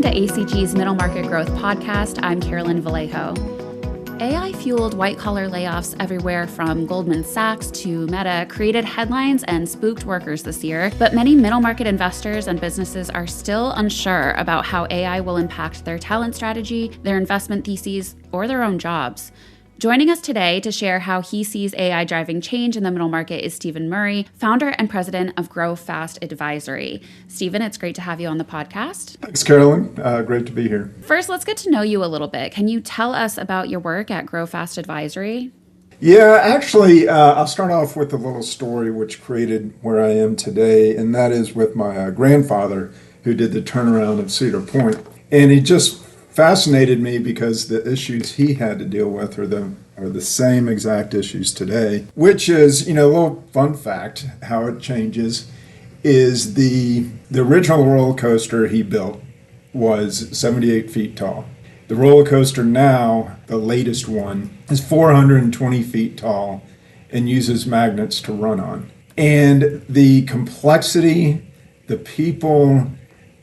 Welcome to ACG's Middle Market Growth Podcast. I'm Carolyn Vallejo. AI-fueled white-collar layoffs everywhere from Goldman Sachs to Meta created headlines and spooked workers this year, but many middle-market investors and businesses are still unsure about how AI will impact their talent strategy, their investment theses, or their own jobs. Joining us today to share how he sees AI driving change in the middle market is Stephen Murray, founder and president of GrowFast Advisory. Stephen, it's great to have you on the podcast. Thanks, Carolyn. Great to be here. First, let's get to know you a little bit. Can you tell us about your work at GrowFast Advisory? Yeah, actually, I'll start off with a little story which created where I am today, and that is with my grandfather who did the turnaround of Cedar Point. And it just fascinated me because the issues he had to deal with are the same exact issues today, which is, a little fun fact, how it changes, is the original roller coaster he built was 78 feet tall. The roller coaster now, the latest one, is 420 feet tall and uses magnets to run on. And the complexity, the people,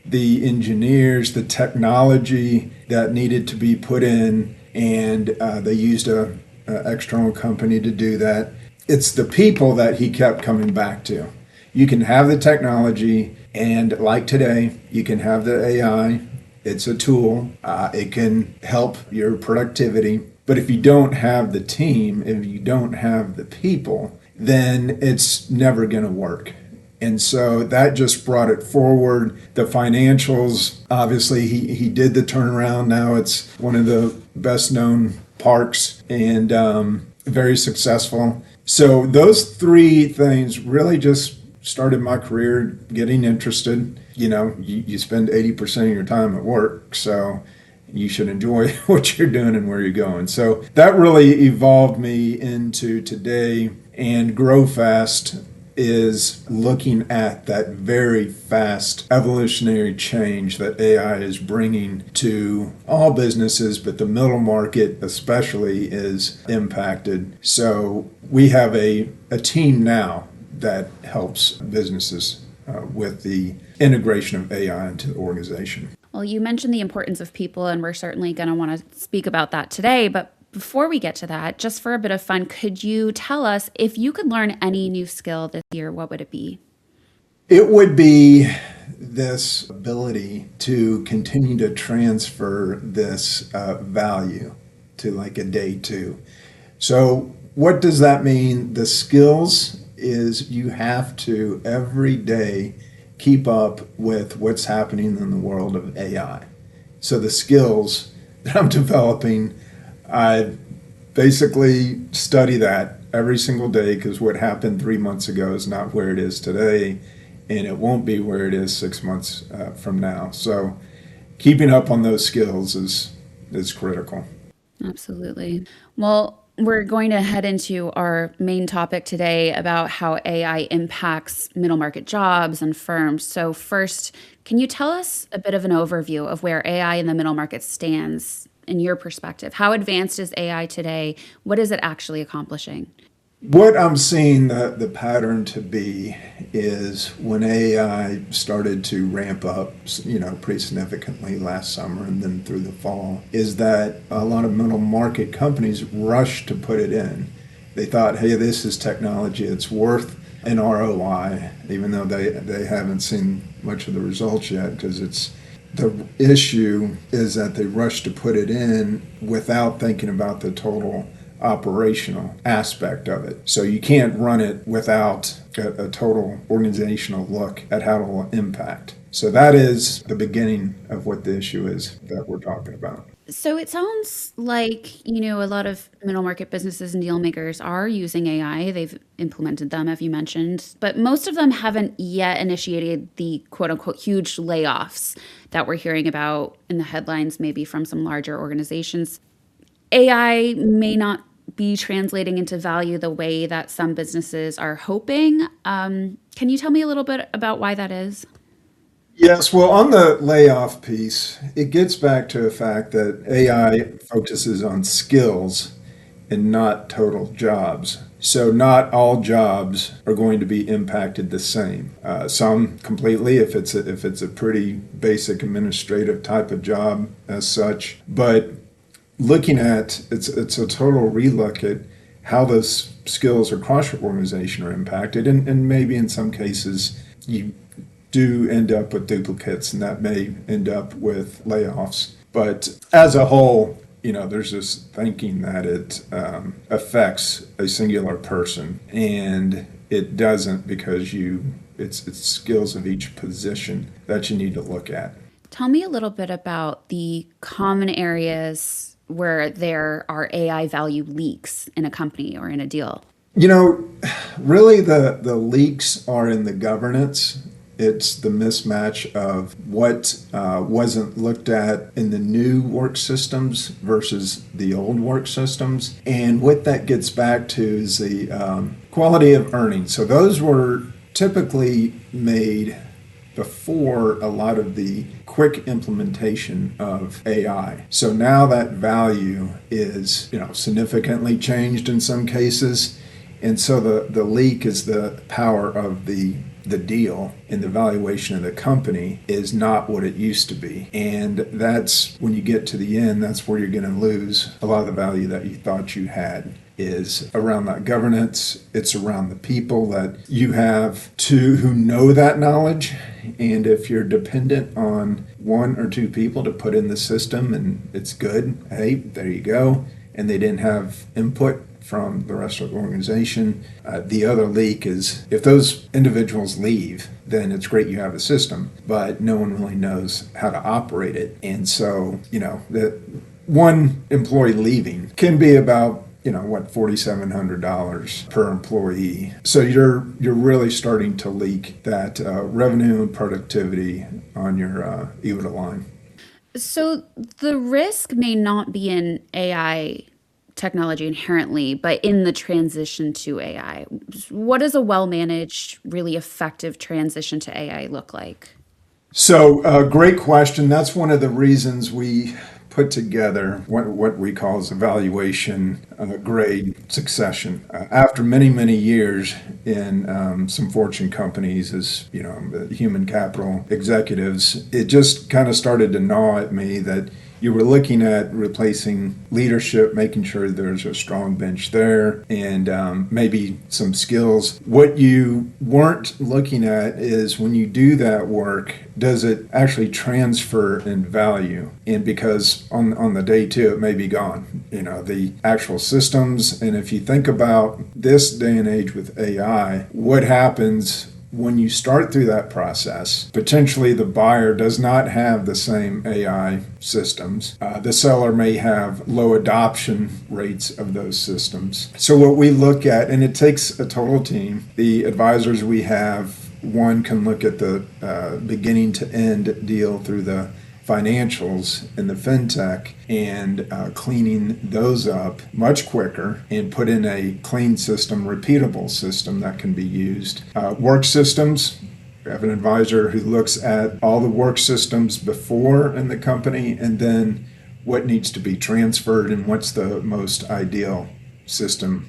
the engineers, the technology that needed to be put in, and they used a external company to do that. It's the people that he kept coming back to. You can have the technology, and like today, you can have the AI. It's a tool. It can help your productivity. But if you don't have the team, if you don't have the people, then it's never going to work. And so that just brought it forward. The financials, obviously, he did the turnaround. Now it's one of the best known parks and very successful. So those three things really just started my career getting interested. You spend 80% of your time at work, so you should enjoy what you're doing and where you're going. So that really evolved me into today, and GrowFast is looking at that very fast evolutionary change that AI is bringing to all businesses, but the middle market especially is impacted. So we have a team now that helps businesses with the integration of AI into the organization. Well, you mentioned the importance of people, and we're certainly going to want to speak about that today, but before we get to that, just for a bit of fun, could you tell us if you could learn any new skill this year, what would it be? It would be this ability to continue to transfer this value to like a day two. So what does that mean? The skills is you have to every day keep up with what's happening in the world of AI. So the skills that I'm developing, I basically study that every single day, because what happened 3 months ago is not where it is today, and it won't be where it is 6 months from now. So keeping up on those skills is critical. Absolutely. Well, we're going to head into our main topic today about how AI impacts middle market jobs and firms. So first, can you tell us a bit of an overview of where AI in the middle market stands in your perspective? How advanced is AI today? What is it actually accomplishing? What I'm seeing the pattern to be is when AI started to ramp up, pretty significantly last summer and then through the fall, is that a lot of middle market companies rushed to put it in. They thought, hey, this is technology, it's worth an ROI, even though they haven't seen much of the results yet, because the issue is that they rushed to put it in without thinking about the total operational aspect of it. So you can't run it without a total organizational look at how it will impact. So that is the beginning of what the issue is that we're talking about. So it sounds like, a lot of middle market businesses and deal makers are using AI. They've implemented them, as you mentioned, but most of them haven't yet initiated the quote unquote huge layoffs that we're hearing about in the headlines, maybe from some larger organizations. AI may not be translating into value the way that some businesses are hoping. Can you tell me a little bit about why that is? Yes, well, on the layoff piece, it gets back to the fact that AI focuses on skills and not total jobs. So not all jobs are going to be impacted the same. Some completely, if it's a pretty basic administrative type of job as such. But looking at it's a total relook at how those skills across your organization are impacted, and maybe in some cases you do end up with duplicates, and that may end up with layoffs. But as a whole, there's this thinking that it affects a singular person, and it doesn't, because it's skills of each position that you need to look at. Tell me a little bit about the common areas where there are AI value leaks in a company or in a deal. Really the leaks are in the governance. It's the mismatch of what wasn't looked at in the new work systems versus the old work systems. And what that gets back to is the quality of earnings. So those were typically made before a lot of the quick implementation of AI. So now that value is, significantly changed in some cases. And so the leak is the power of the deal, and the valuation of the company is not what it used to be. And that's when you get to the end, that's where you're going to lose a lot of the value that you thought you had, is around that governance. It's around the people that you have who know that knowledge. And if you're dependent on one or two people to put in the system and it's good, hey, there you go. And they didn't have input from the rest of the organization. The other leak is if those individuals leave, then it's great you have a system, but no one really knows how to operate it. And so, that one employee leaving can be about, $4,700 per employee. So you're really starting to leak that revenue and productivity on your EBITDA line. So the risk may not be in AI technology inherently, but in the transition to AI. What does a well-managed, really effective transition to AI look like? So, great question. That's one of the reasons we put together what we call as evaluation grade succession. After many, many years in some Fortune companies as, human capital executives, it just kind of started to gnaw at me that you were looking at replacing leadership, making sure there's a strong bench there, and maybe some skills. What you weren't looking at is when you do that work, does it actually transfer in value? And because on the day two, it may be gone, the actual systems. And if you think about this day and age with AI, what happens when you start through that process? Potentially the buyer does not have the same AI systems. The seller may have low adoption rates of those systems. So what we look at, and it takes a total team, the advisors we have, one can look at the beginning to end deal through the financials and the fintech and cleaning those up much quicker and put in a clean system, repeatable system that can be used. Work systems, we have an advisor who looks at all the work systems before in the company and then what needs to be transferred and what's the most ideal system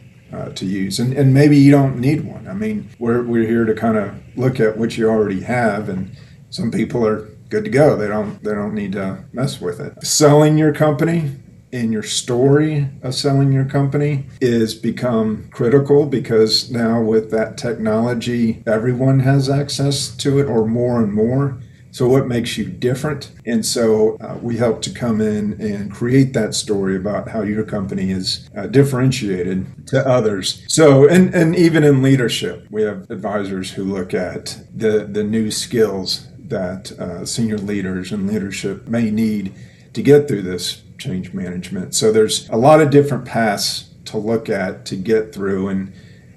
to use. And maybe you don't need one. I mean, we're here to kind of look at what you already have, and some people are good to go. They don't need to mess with it. Selling your company and your story of selling your company is become critical, because now with that technology, everyone has access to it, or more and more. So what makes you different? And so we help to come in and create that story about how your company is differentiated to others. So, and even in leadership, we have advisors who look at the new skills that senior leaders and leadership may need to get through this change management. So there's a lot of different paths to look at to get through, and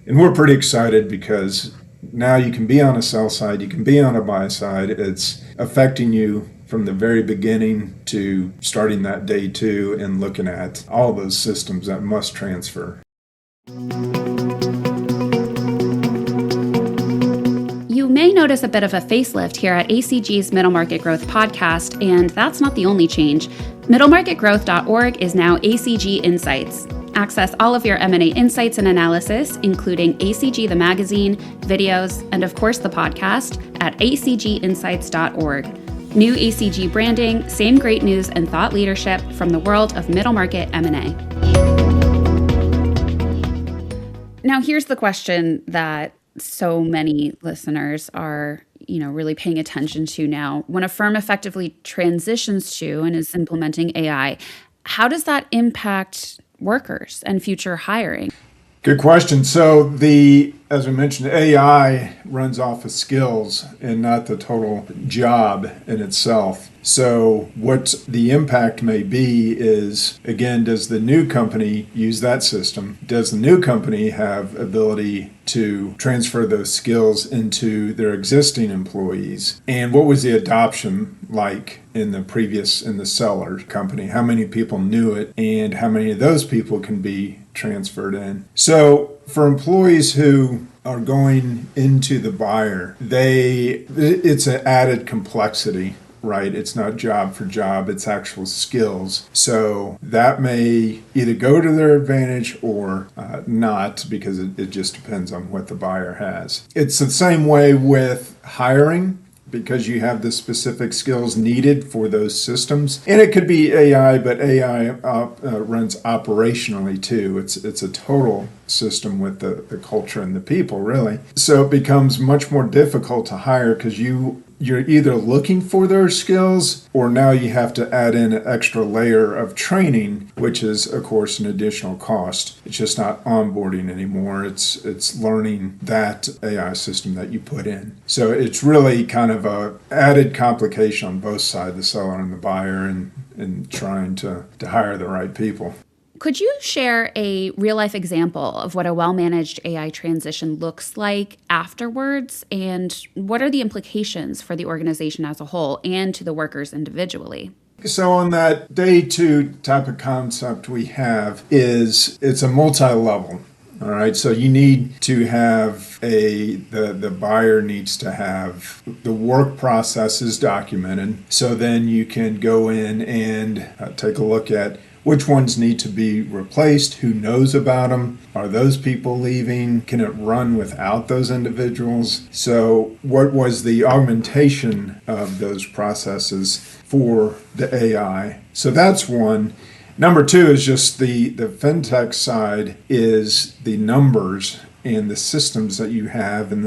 we're pretty excited because now you can be on a sell side, you can be on a buy side. It's affecting you from the very beginning to starting that day two and looking at all those systems that must transfer. You may notice a bit of a facelift here at ACG's Middle Market Growth podcast, and that's not the only change. Middlemarketgrowth.org is now ACG Insights. Access all of your M&A insights and analysis, including ACG the magazine, videos, and of course the podcast at acginsights.org. New ACG branding, same great news and thought leadership from the world of middle market M&A. Now, here's the question that so many listeners are, really paying attention to now. When a firm effectively transitions to and is implementing AI, how does that impact workers and future hiring? Good question. So as we mentioned, AI runs off of skills and not the total job in itself. So what the impact may be is, again, does the new company use that system? Does the new company have ability to transfer those skills into their existing employees? And what was the adoption like in the seller company? How many people knew it, and how many of those people can be transferred in? So for employees who are going into the buyer, it's an added complexity, right? It's not job for job, it's actual skills. So that may either go to their advantage or not, because it just depends on what the buyer has. It's the same way with hiring, because you have the specific skills needed for those systems. And it could be AI, but AI runs operationally too. It's a total system with the culture and the people, really. So it becomes much more difficult to hire, because you're either looking for their skills, or now you have to add in an extra layer of training, which is, of course, an additional cost. It's just not onboarding anymore. It's learning that AI system that you put in. So it's really kind of a added complication on both sides, the seller and the buyer, and trying to hire the right people. Could you share a real-life example of what a well-managed AI transition looks like afterwards, and what are the implications for the organization as a whole and to the workers individually? So on that day two type of concept we have it's a multi-level. All right, so you need to have the buyer needs to have the work processes documented. So then you can go in and take a look at which ones need to be replaced, who knows about them, are those people leaving, can it run without those individuals? So what was the augmentation of those processes for the AI? So that's one. Number two is just the fintech side is the numbers and the systems that you have, and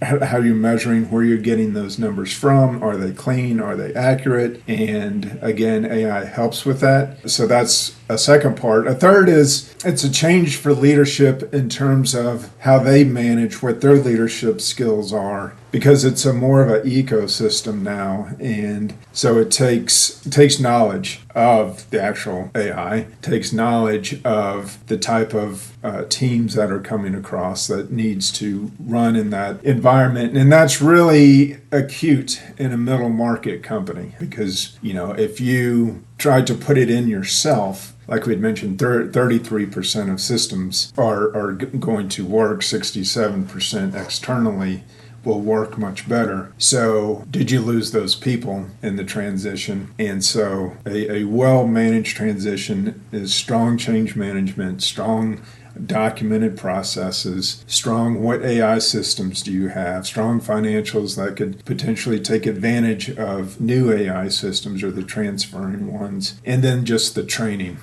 how you're measuring, where you're getting those numbers from. Are they clean? Are they accurate? And again, AI helps with that. So that's a second part. A third is it's a change for leadership in terms of how they manage what their leadership skills are, because it's a more of an ecosystem now. And so it takes knowledge of the actual AI, takes knowledge of the type of teams that are coming across that needs to run in that environment. And that's really acute in a middle market company, because, if you try to put it in yourself, like we had mentioned, 33% of systems are going to work, 67% externally will work much better. So did you lose those people in the transition? And so a well-managed transition is strong change management, strong documented processes, strong what AI systems do you have, strong financials that could potentially take advantage of new AI systems or the transferring ones, and then just the training.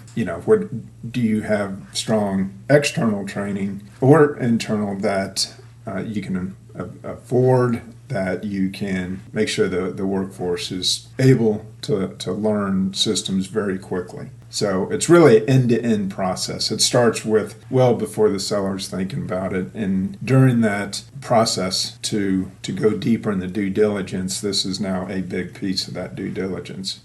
What do you have? Strong external training or internal that you can afford, that you can make sure the workforce is able to learn systems very quickly. So it's really an end-to-end process. It starts with well before the seller's thinking about it. And during that process to go deeper in the due diligence, this is now a big piece of that due diligence.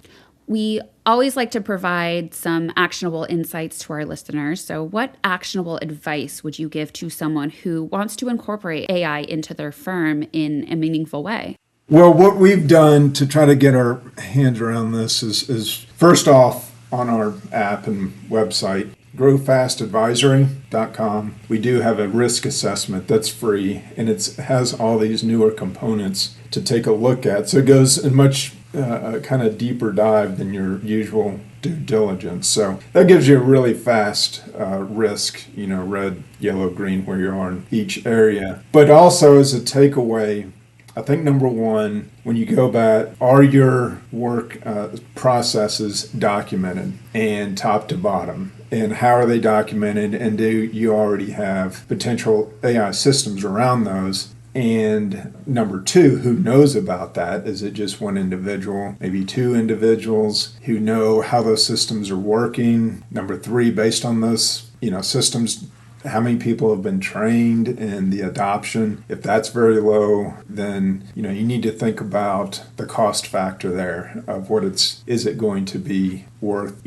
We always like to provide some actionable insights to our listeners. So what actionable advice would you give to someone who wants to incorporate AI into their firm in a meaningful way? Well, what we've done to try to get our hands around this is first off, on our app and website, GrowFastAdvisory.com, we do have a risk assessment that's free, and it has all these newer components to take a look at. So it goes in much kind of deeper dive than your usual due diligence. So that gives you a really fast risk, red, yellow, green, where you are in each area. But also as a takeaway, I think number one, when you go back, are your work processes documented and top to bottom? And how are they documented? And do you already have potential AI systems around those? And number two, who knows about that? Is it just one individual, maybe two individuals who know how those systems are working? Number three, based on those, systems, how many people have been trained in the adoption? If that's very low, then you need to think about the cost factor there of what is it going to be worth,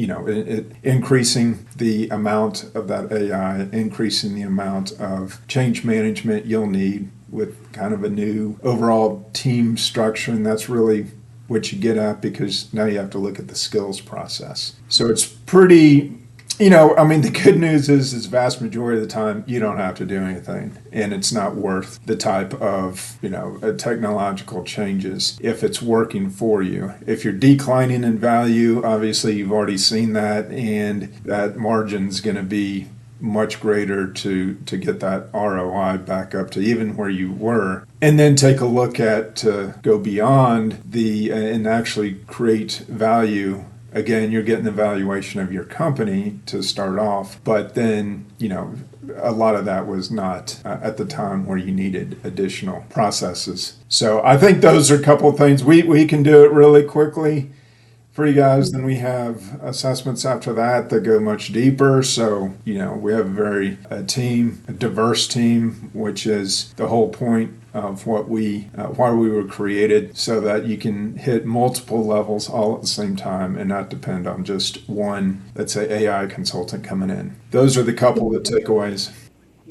increasing the amount of that AI, increasing the amount of change management you'll need with kind of a new overall team structure, and that's really what you get at, because now you have to look at the skills process. So it's pretty, the good news is vast majority of the time you don't have to do anything, and it's not worth the type of, technological changes if it's working for you. If you're declining in value, obviously you've already seen that, and that margin's going to be much greater to get that ROI back up to even where you were. And then take a look at to go beyond and actually create value. Again, you're getting the valuation of your company to start off, but then, a lot of that was not at the time where you needed additional processes. So I think those are a couple of things. We can do it really quickly for you guys. Then we have assessments after that go much deeper. So, we have a diverse team, which is the whole point of why we were created, so that you can hit multiple levels all at the same time and not depend on just one, let's say, AI consultant coming in. Those are the couple of takeaways.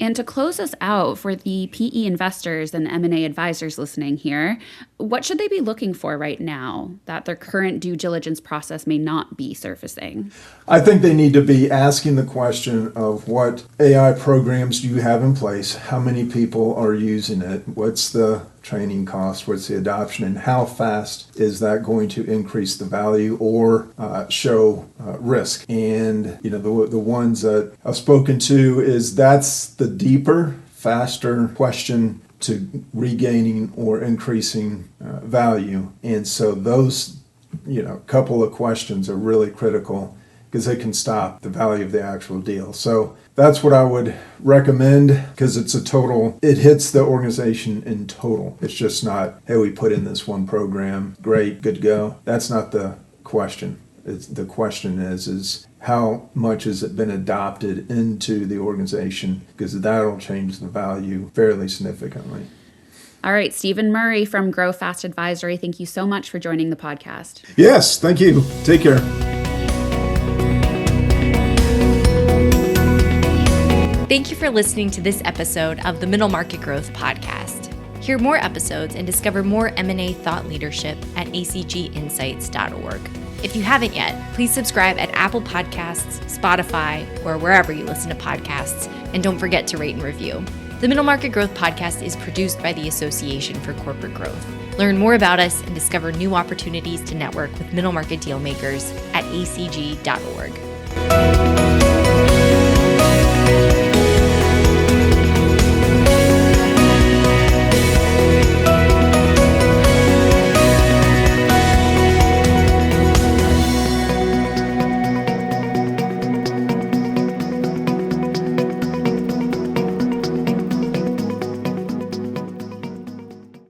And to close us out, for the PE investors and M&A advisors listening here, what should they be looking for right now that their current due diligence process may not be surfacing? I think they need to be asking the question of what AI programs do you have in place? How many people are using it? What's the training cost? What's the adoption? And how fast is that going to increase the value or show risk? And, the ones that I've spoken to that's the deeper, faster question to regaining or increasing value. And so those, couple of questions are really critical, because they can stop the value of the actual deal. So that's what I would recommend, because it hits the organization in total. It's just not, hey, we put in this one program, great, good to go. That's not the question. The question is how much has it been adopted into the organization, because that'll change the value fairly significantly. All right, Stephen Murray from GrowFast Advisory, thank you so much for joining the podcast. Yes, thank you. Take care. Thank you for listening to this episode of the Middle Market Growth Podcast. Hear more episodes and discover more M&A thought leadership at acginsights.org. If you haven't yet, please subscribe at Apple Podcasts, Spotify, or wherever you listen to podcasts, and don't forget to rate and review. The Middle Market Growth Podcast is produced by the Association for Corporate Growth. Learn more about us and discover new opportunities to network with middle market deal makers at acg.org.